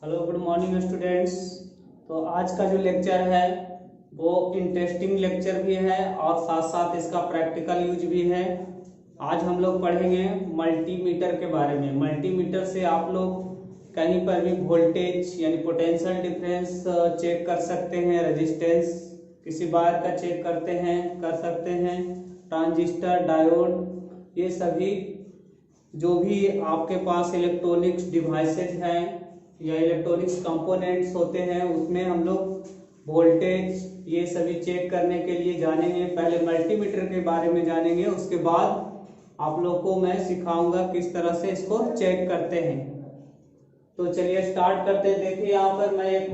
Hello good morning students. तो आज का जो लेक्चर है वो इंटरेस्टिंग लेक्चर भी है और साथ साथ इसका प्रैक्टिकल यूज भी है। आज हम लोग पढ़ेंगे मल्टीमीटर के बारे में। मल्टीमीटर से आप लोग कहीं पर भी वोल्टेज यानी पोटेंशियल डिफरेंस चेक कर सकते हैं, रेजिस्टेंस किसी वायर का चेक कर सकते हैं, ट्रांजिस्टर, डायोड, ये सभी जो भी आपके पास इलेक्ट्रॉनिक्स डिवाइसेज हैं या इलेक्ट्रॉनिक्स कंपोनेंट्स होते हैं उसमें हम लोग वोल्टेज ये सभी चेक करने के लिए जानेंगे। पहले मल्टीमीटर के बारे में जानेंगे, उसके बाद आप लोग को मैं सिखाऊंगा किस तरह से इसको चेक करते हैं। तो चलिए स्टार्ट करते हैं। देखिए यहाँ पर मैं एक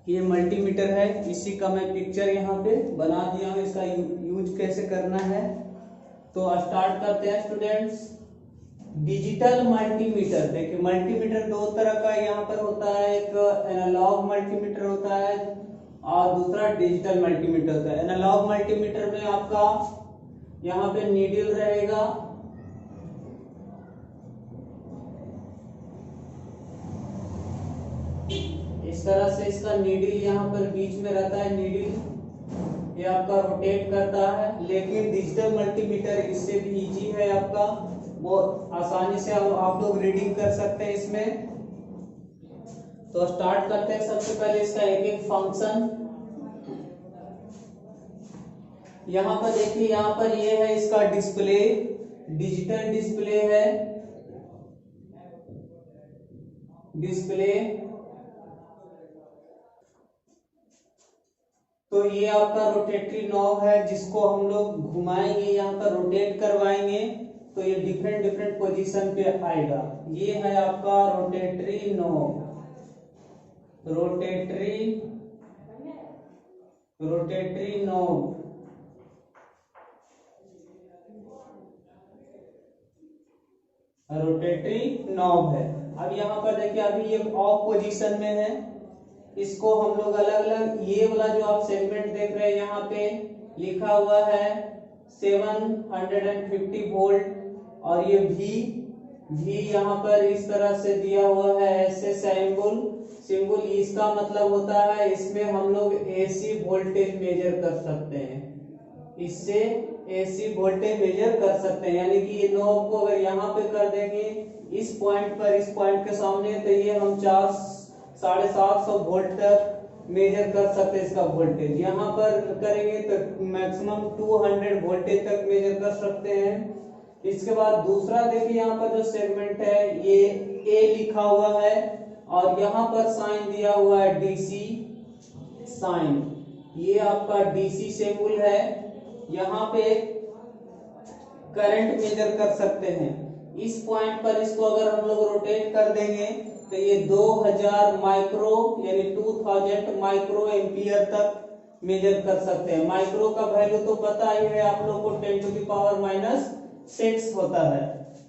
ये मल्टीमीटर है, इसी का मैं पिक्चर यहाँ पे बना दिया हूँ, इसका यूज कैसे करना है। तो स्टार्ट करते हैं स्टूडेंट्स। डिजिटल मल्टीमीटर, देखिए मल्टीमीटर दो तरह का यहाँ पर होता है, एक एनालॉग मल्टीमीटर होता है और दूसरा डिजिटल मल्टीमीटर होता है। एनालॉग मल्टीमीटर में आपका यहाँ पे नीडल रहेगा, इस तरह से इसका नीडल यहाँ पर बीच में रहता है, नीडल ये आपका रोटेट करता है। लेकिन डिजिटल मल्टीमीटर इससे भी इजी है आपका, वो आसानी से आप लोग रीडिंग कर सकते हैं इसमें। तो स्टार्ट करते हैं। सबसे पहले इसका एक एक फंक्शन यहाँ पर देखिए, यहाँ पर ये है इसका डिस्प्ले, डिजिटल डिस्प्ले है, डिस्प्ले। तो ये आपका रोटेटरी नॉब है जिसको हम लोग घुमाएंगे, यहाँ पर रोटेट करवाएंगे तो ये डिफरेंट डिफरेंट पोजीशन पे आएगा। ये है आपका rotary knob, rotary knob. Rotary knob है। अब यहाँ पर देखिए अभी ये ऑफ पोजीशन में है, इसको हम लोग अलग अलग, ये वाला जो आप सेगमेंट देख रहे हैं यहाँ पे लिखा हुआ है 750 वोल्ट, और ये भी यहाँ पर इस तरह से दिया हुआ है ऐसे सिंबल। इसका मतलब होता है इसमें हम लोग एसी वोल्टेज मेजर कर सकते हैं, इससे एसी वोल्टेज मेजर कर सकते हैं। यानी कि ये नॉब को अगर यहाँ पे कर देंगे इस पॉइंट पर, इस पॉइंट के सामने, तो ये हम 750 वोल्ट तक मेजर कर सकते हैं इसका वोल्टेज। यहाँ पर करेंगे तो मैक्सिमम 200 वोल्टेज तक मेजर कर सकते हैं। इसके बाद दूसरा देखिए यहाँ पर जो सेगमेंट है ये ए लिखा हुआ है और यहाँ पर साइन दिया हुआ है डीसी साइन, ये आपका डीसी सिंबल है। यहाँ पे करंट मेजर कर सकते हैं। इस पॉइंट पर इसको अगर हम लोग रोटेट कर देंगे तो ये 2000 माइक्रो यानी 2000 माइक्रो एम्पियर तक मेजर कर सकते हैं। माइक्रो का वैल्यू तो पता ही है आप लोग को, 10⁻⁶ होता है,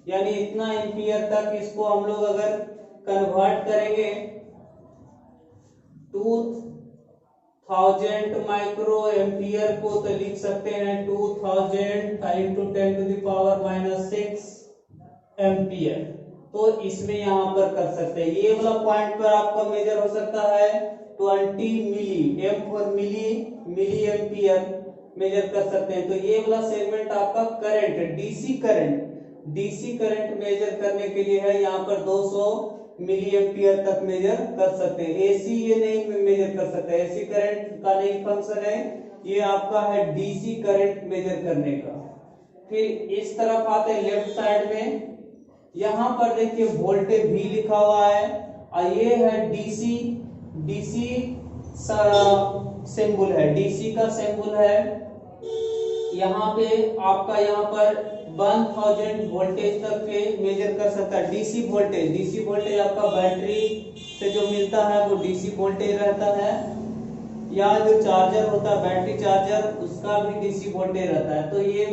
यानी इतना एम्पियर तक इसको हम लोग अगर कन्वर्ट करेंगे 2000 माइक्रो एम्पियर को, तो लिख सकते हैं 2000 × 10⁻⁶ एम्पियर। तो इसमें यहाँ पर कर सकते हैं। ये वाला पॉइंट पर आपका मेजर हो सकता है 20 milli, M for milliampere measure कर सकते हैं। तो ये वाला सेगमेंट आपका करंट, डीसी करंट मेजर करने के लिए है, यहाँ पर 200 मिली एम्पियर तक मेजर कर सकते हैं। एसी ये नहीं मेजर कर सकते, एसी करंट का नहीं फंक्शन है, ये आपका है डीसी करंट मेजर करने का। फिर इस तरफ आते हैं लेफ्ट साइड में, यहाँ पर देखिए वोल्टेज भी लिखा हुआ है और ये है डीसी सिंबल है, डीसी का सिंबल है। यहाँ पे आपका यहाँ पर 1000 वोल्टेज तक के मेजर कर सकता है। डीसी वोल्टेज आपका बैटरी से जो मिलता है वो डीसी वोल्टेज रहता है, या जो चार्जर होता है बैटरी चार्जर उसका भी डीसी वोल्टेज रहता है। तो ये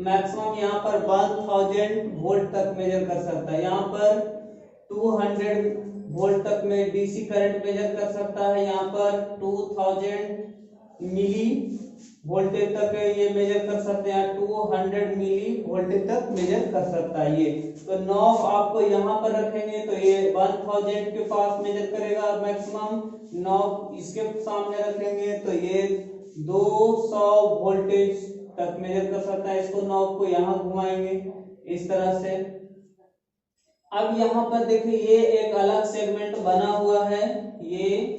मैक्सिमम यहाँ पर 1000 वोल्ट तक मेजर कर सकता है। यहाँ पर 200 वोल्ट तक में डीसी करंट मेजर कर सकता है, यहाँ पर 2000 मिली वोल्टेज तक ये मेजर कर सकते हैं, 200 मिली वोल्टेज तक मेजर कर सकता है ये। तो नॉब आपको यहाँ पर रखेंगे तो ये 1000 के पास मेजर करेगा मैक्सिमम। नॉब इसके सामने रखेंगे तो ये 200 वोल्टेज तक मेजर कर सकता है। इसको नॉब को यहाँ घुमाएंगे इस तरह से। अब यहाँ पर देखिए ये एक अलग सेगमेंट बना हुआ है, ये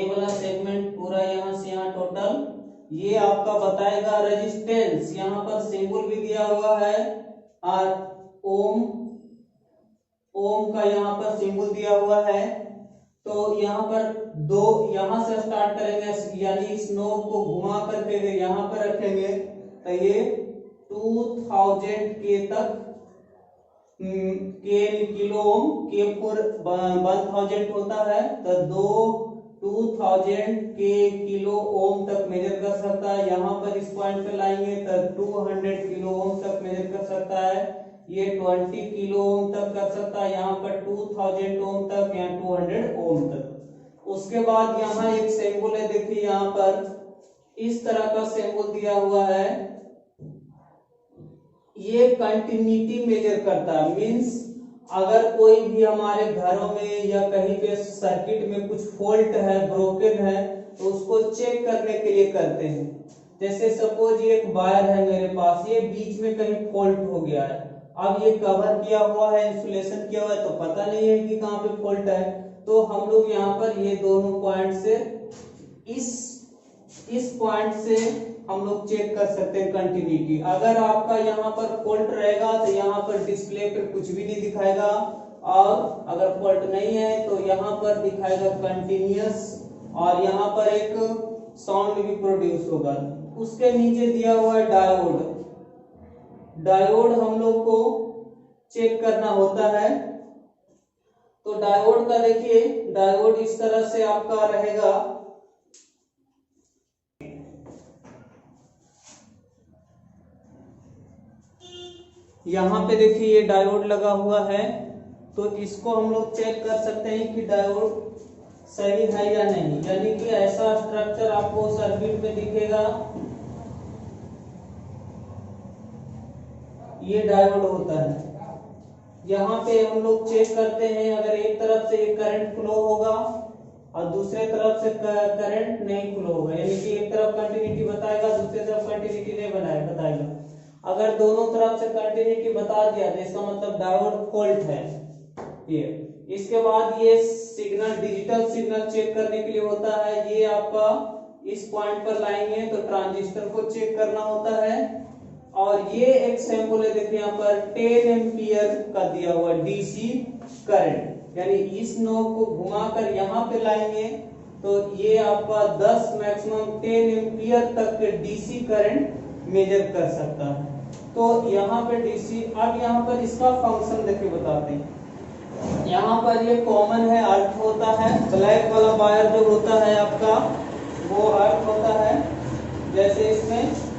वाला सेगमेंट पूरा यहाँ से यहाँ टोटल ये आपका बताएगा रेजिस्टेंस। यहाँ पर सिंबल भी दिया हुआ है और ओम का यहाँ पर सिंबल दिया हुआ है। तो यहाँ पर दो यहाँ से स्टार्ट करेंगे, यानी इस नोब को घुमा करके यहाँ पर रखेंगे तो ये 2000 के तक के किलो ओम के फोर 1000 होता है तो 2000 के किलो ओम तक मेजर कर सकता है। यहाँ पर इस पॉइंट पे लाएंगे तो 200 किलो ओम तक मेजर कर सकता है। ये 20 किलो ओम तक कर सकता है, यहाँ पर 2000 ओम तक, यहाँ 200 ओम तक। उसके बाद यहाँ एक सिंबल है, देखिए यहाँ पर इस तरह का सिंबल दिया हुआ है, ये कंटिन्यूटी मेजर करता है। मींस अगर कोई भी हमारे घरों में या कहीं पे सर्किट में कुछ फॉल्ट है, ब्रोकन है, तो उसको चेक करने के लिए करते हैं। जैसे सपोज ये एक वायर है मेरे पास, ये बीच में कहीं फॉल्ट हो गया है, अब ये कवर किया हुआ है, इंसुलेशन किया हुआ है, तो पता नहीं है कि कहाँ पे फॉल्ट है। तो हम लोग यहाँ पर ये दोनों पॉइंट से इस पॉइंट से हम लोग चेक कर सकते हैं कंटिन्यूटी। अगर आपका यहाँ पर फॉल्ट रहेगा तो यहाँ पर डिस्प्ले पे कुछ भी नहीं दिखाएगा, और अगर फॉल्ट नहीं है तो यहाँ पर दिखाएगा कंटिन्यूअस, और यहाँ पर एक साउंड भी प्रोड्यूस होगा। उसके नीचे दिया हुआ है डायोड। डायोड हम लोग को चेक करना होता है, तो डायोड का देखिए, डायोड इस तरह से आपका रहेगा। यहाँ पे देखिए ये डायोड लगा हुआ है, तो इसको हम लोग चेक कर सकते हैं कि डायोड सही है या नहीं। यानी कि ऐसा स्ट्रक्चर आपको सर्किट में दिखेगा, ये डायोड होता है। यहाँ पे हम लोग चेक करते हैं, अगर एक तरफ से ये करंट फ्लो होगा और दूसरे तरफ से करंट नहीं फ्लो होगा, यानी कि एक तरफ कंटिन्यूटी बताएगा, दूसरी तरफ कंटिन्यूटी नहीं बताएगा। अगर दोनों तरफ से कंटिन्यूटी बता दिया तो इसका मतलब डायोड फॉल्ट है ये। इसके बाद ये सिग्नल, डिजिटल सिग्नल चेक करने के लिए होता है। ये आपका इस पॉइंट पर लाएंगे तो ट्रांजिस्टर को चेक करना होता है। और ये एक सैंपल है, देखिए यहाँ पर 10 एम्पियर का दिया हुआ डीसी करंट, यानी इस नोब को घुमाकर यहाँ पे लाएंगे तो ये आपका 10 मैक्सिमम 10 एम्पियर तक के डीसी करंट मेजर कर सकता है। तो यहाँ पे डीसी, अब यहाँ पर इसका फंक्शन देखिए बताते हैं। यहाँ पर ये कॉमन है, अर्थ होता है, ब्लैक वाला वायर जो होता है आपका वो अर्थ होता है। जैसे इसमें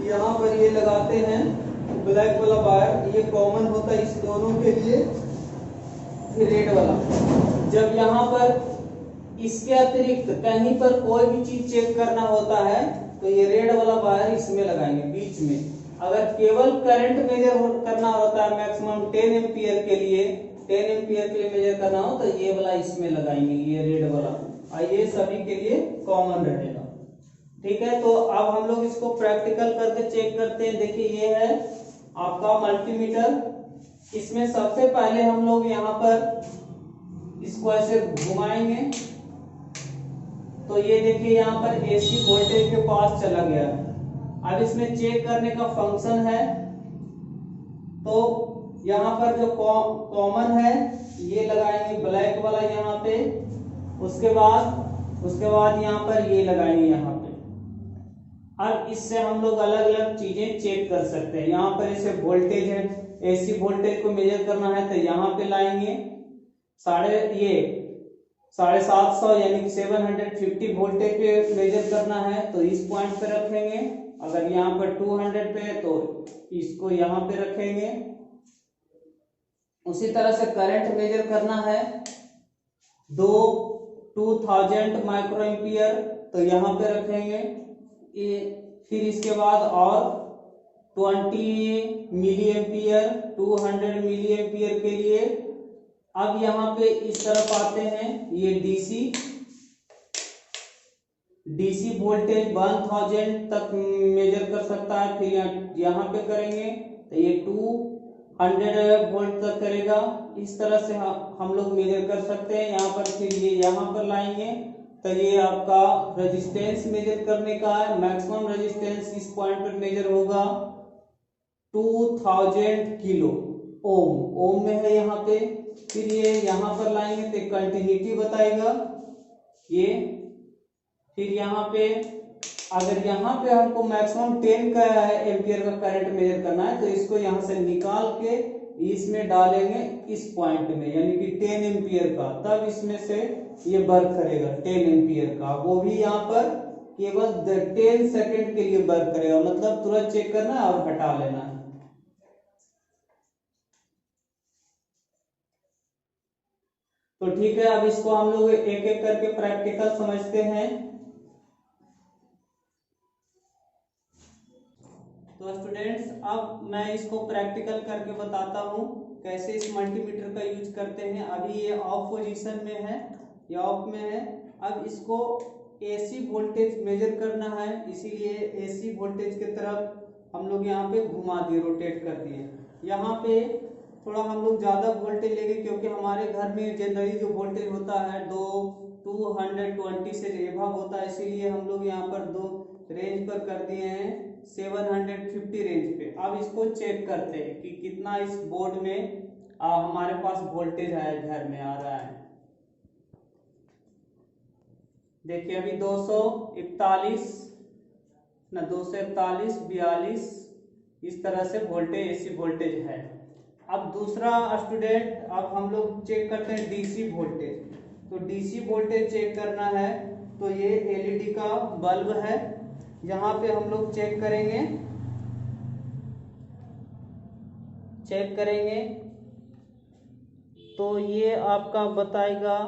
यहाँ पर ये लगाते हैं ब्लैक वाला वायर, ये कॉमन होता है इस दोनों के लिए। रेड वाला, जब यहाँ पर इसके अतिरिक्त कहीं पर कोई भी चीज चेक करना होता है तो ये रेड वाला वायर इसमें लगाएंगे बीच में। अगर केवल करंट मेजर करना होता है मैक्सिमम 10 एम्पियर के लिए, 10 एम्पियर के लिए मेजर करना हो तो ये वाला इसमें लगाएंगे, ये रेड वाला, और ये सभी के लिए कॉमन रहेगा। ठीक है, तो अब हम लोग इसको प्रैक्टिकल करके चेक करते हैं। देखिए ये है आपका मल्टीमीटर। इसमें सबसे पहले हम लोग यहाँ पर इसको ऐसे घुमाएंगे तो ये देखिए यहाँ पर एसी वोल्टेज के पास चला गया। अब इसमें चेक करने का फंक्शन है, तो यहाँ पर जो कॉमन है ये लगाएंगे ब्लैक वाला यहाँ पे, उसके बाद यहाँ पर ये लगाएंगे यहाँ पे। अब इससे हम लोग अलग अलग चीजें चेक कर सकते हैं। यहाँ पर इसे वोल्टेज है, एसी वोल्टेज को मेजर करना है तो यहाँ पे लाएंगे 750 यानी कि 750 वोल्टेज पे मेजर करना है तो इस पॉइंट पे रखेंगे। अगर यहाँ पर 200 पे है तो इसको यहाँ पे रखेंगे। उसी तरह से करंट मेजर करना है 2000 माइक्रो एम्पियर तो यहाँ पे रखेंगे ये। फिर इसके बाद और 20 मिली एम्पियर 200 मिली एम्पियर के लिए अब यहाँ पे इस तरफ आते हैं। ये डीसी वोल्टेज 1000 तक मेजर कर सकता है। फिर यहाँ पे करेंगे तो ये 200 वोल्ट तक करेगा। इस तरह से हम लोग मेजर कर सकते हैं यहाँ पर। फिर ये यहाँ पर लाएंगे तो ये आपका रेजिस्टेंस मेजर करने का है। मैक्सिमम रेजिस्टेंस इस पॉइंट पर मेजर होगा 2000 किलो ओम में है यहाँ पे। फिर ये यहाँ पर लाएंगे तो कंटिन्यूटी बताएगा ये। फिर यहाँ पे अगर यहाँ पे हमको मैक्सिमम 10 का एम्पियर का करंट मेजर करना है तो इसको यहाँ से निकाल के इसमें डालेंगे इस पॉइंट में, यानी कि 10 एम्पियर का, तब इसमें से ये वर्क करेगा 10 एम्पियर का। वो भी यहाँ पर केवल 10 सेकंड के लिए वर्क करेगा, मतलब तुरंत चेक करना है और हटा लेना है। तो ठीक है, अब इसको हम लोग एक एक करके प्रैक्टिकल समझते हैं। तो स्टूडेंट्स, अब मैं इसको प्रैक्टिकल करके बताता हूँ कैसे इस मल्टीमीटर का यूज करते हैं। अभी ये ऑफ पोजीशन में है, ये ऑफ में है। अब इसको एसी वोल्टेज मेजर करना है, इसीलिए एसी वोल्टेज की तरफ हम लोग यहाँ पे घुमा दिए, रोटेट कर दिए। यहाँ पे थोड़ा हम लोग ज़्यादा वोल्टेज लेंगे क्योंकि हमारे घर में जनरली जो वोल्टेज होता है 220 से एबव होता है, इसीलिए हम लोग यहाँ पर दो रेंज पर कर दिए हैं 750 रेंज पे। अब इसको चेक करते हैं कि कितना इस बोर्ड में हमारे पास वोल्टेज है, घर में आ रहा है। देखिए अभी 241 ना 241 42 इस तरह से वोल्टेज एसी वोल्टेज है। अब दूसरा स्टूडेंट, अब हम लोग चेक करते हैं डीसी वोल्टेज। तो डीसी वोल्टेज चेक करना है तो ये एलईडी का बल्ब है, यहाँ पे हम लोग चेक करेंगे तो ये आपका बताएगा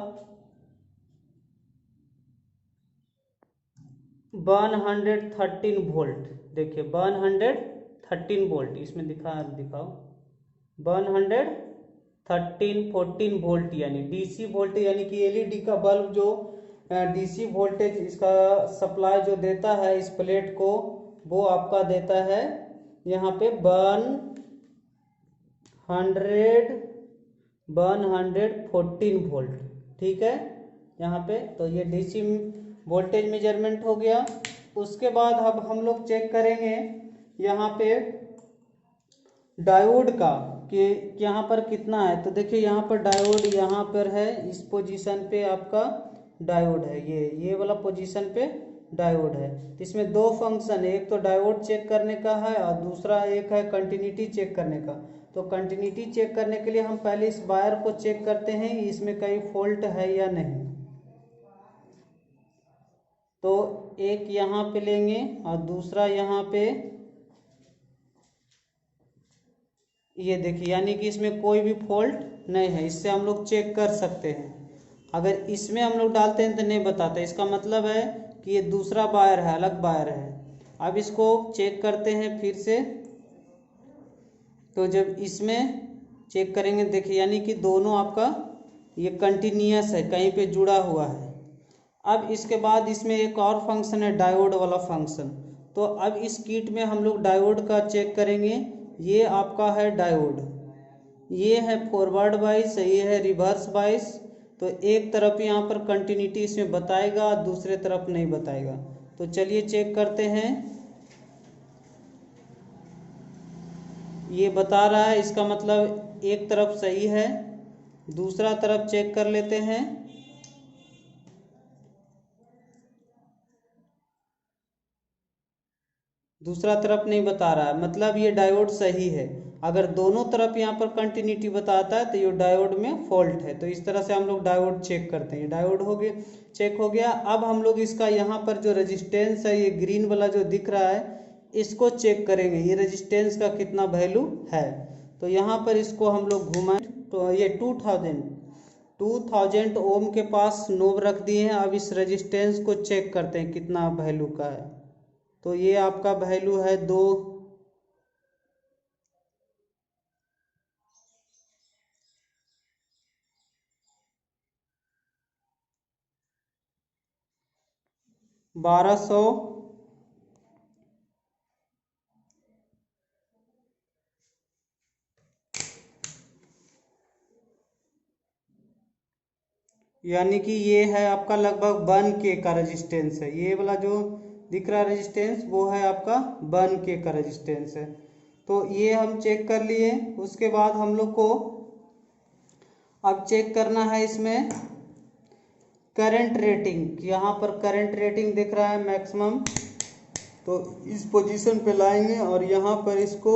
113 वोल्ट। देखिए 113 वोल्ट इसमें दिखाओ 114 वोल्ट, यानी डीसी वोल्टेज, यानी कि एलईडी का बल्ब जो डीसी वोल्टेज इसका सप्लाई जो देता है इस प्लेट को, वो आपका देता है यहाँ पे 114 वोल्ट। ठीक है यहाँ पे, तो ये डीसी वोल्टेज मेजरमेंट हो गया। उसके बाद अब हम लोग चेक करेंगे यहाँ पे डायोड का कि यहाँ पर कितना है। तो देखिए यहाँ पर डायोड यहाँ पर है, इस पोजीशन पे आपका डायोड है, ये वाला पोजीशन पे डायोड है। तो इसमें दो फंक्शन है, एक तो डायोड चेक करने का है और दूसरा एक है कंटिन्यूटी चेक करने का। तो कंटिन्यूटी चेक करने के लिए हम पहले इस वायर को चेक करते हैं इसमें कहीं फॉल्ट है या नहीं। तो एक यहाँ पे लेंगे और दूसरा यहाँ पे, ये देखिए यानी कि इसमें कोई भी फॉल्ट नहीं है, इससे हम लोग चेक कर सकते हैं। अगर इसमें हम लोग डालते हैं तो नहीं बताता, इसका मतलब है कि ये दूसरा वायर है, अलग वायर है। अब इसको चेक करते हैं फिर से। तो जब इसमें चेक करेंगे देखिए यानी कि दोनों आपका ये कंटिन्यूअस है, कहीं पे जुड़ा हुआ है। अब इसके बाद इसमें एक और फंक्शन है डायोड वाला फंक्शन। तो अब इस किट में हम लोग डायोड का चेक करेंगे। ये आपका है डायोड, ये है फॉरवर्ड बाइस, ये है रिवर्स बाइस। तो एक तरफ यहाँ पर कंटिन्यूटी इसमें बताएगा, दूसरे तरफ नहीं बताएगा। तो चलिए चेक करते हैं। ये बता रहा है, इसका मतलब एक तरफ सही है, दूसरा तरफ चेक कर लेते हैं। दूसरा तरफ नहीं बता रहा है, मतलब ये डायोड सही है। अगर दोनों तरफ यहाँ पर कंटिन्यूटी बताता है तो ये डायोड में फॉल्ट है। तो इस तरह से हम लोग डायोड चेक करते हैं। डायोड हो गया, चेक हो गया। अब हम लोग इसका यहाँ पर जो रेजिस्टेंस है, ये ग्रीन वाला जो दिख रहा है, इसको चेक करेंगे ये रेजिस्टेंस का कितना वैल्यू है। तो यहाँ पर इसको हम लोग घुमाएं तो ये 2000 2000 ओम के पास नोब रख दिए हैं। अब इस रेजिस्टेंस को चेक करते हैं कितना वैल्यू का है। तो ये आपका वैल्यू है 2, बारह सौ यानी कि ये है आपका लगभग 1K का रेजिस्टेंस है। ये वाला जो दिख रहा है रेजिस्टेंस वो है आपका 1K का रेजिस्टेंस है। तो ये हम चेक कर लिए। उसके बाद हम लोग को अब चेक करना है इसमें करंट रेटिंग। यहाँ पर करंट रेटिंग दिख रहा है मैक्सिमम, तो इस पोजीशन पे लाएंगे और यहाँ पर इसको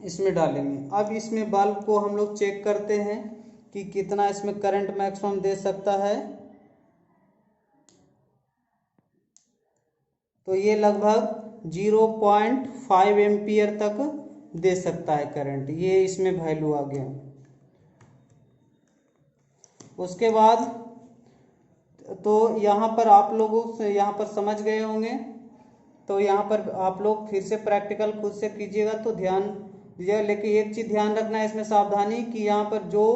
इसमें डालेंगे। अब इसमें बल्ब को हम लोग चेक करते हैं कि कितना इसमें करंट मैक्सिमम दे सकता है। तो ये लगभग 0.5 एम्पियर तक दे सकता है करंट। ये इसमें वैल्यू आ गया। उसके बाद तो यहाँ पर आप लोगों से यहाँ पर समझ गए होंगे। तो यहाँ पर आप लोग फिर से प्रैक्टिकल खुद से कीजिएगा तो ध्यान दीजिएगा। लेकिन एक चीज़ ध्यान रखना है इसमें सावधानी कि यहाँ पर जो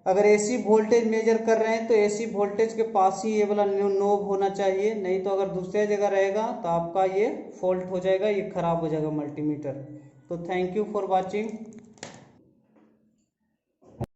अगर एसी वोल्टेज मेजर कर रहे हैं तो एसी वोल्टेज के पास ही ये वाला नोब होना चाहिए, नहीं तो अगर दूसरे जगह रहेगा तो आपका ये फॉल्ट हो जाएगा, ये खराब हो जाएगा मल्टीमीटर। तो थैंक यू फॉर वॉचिंग।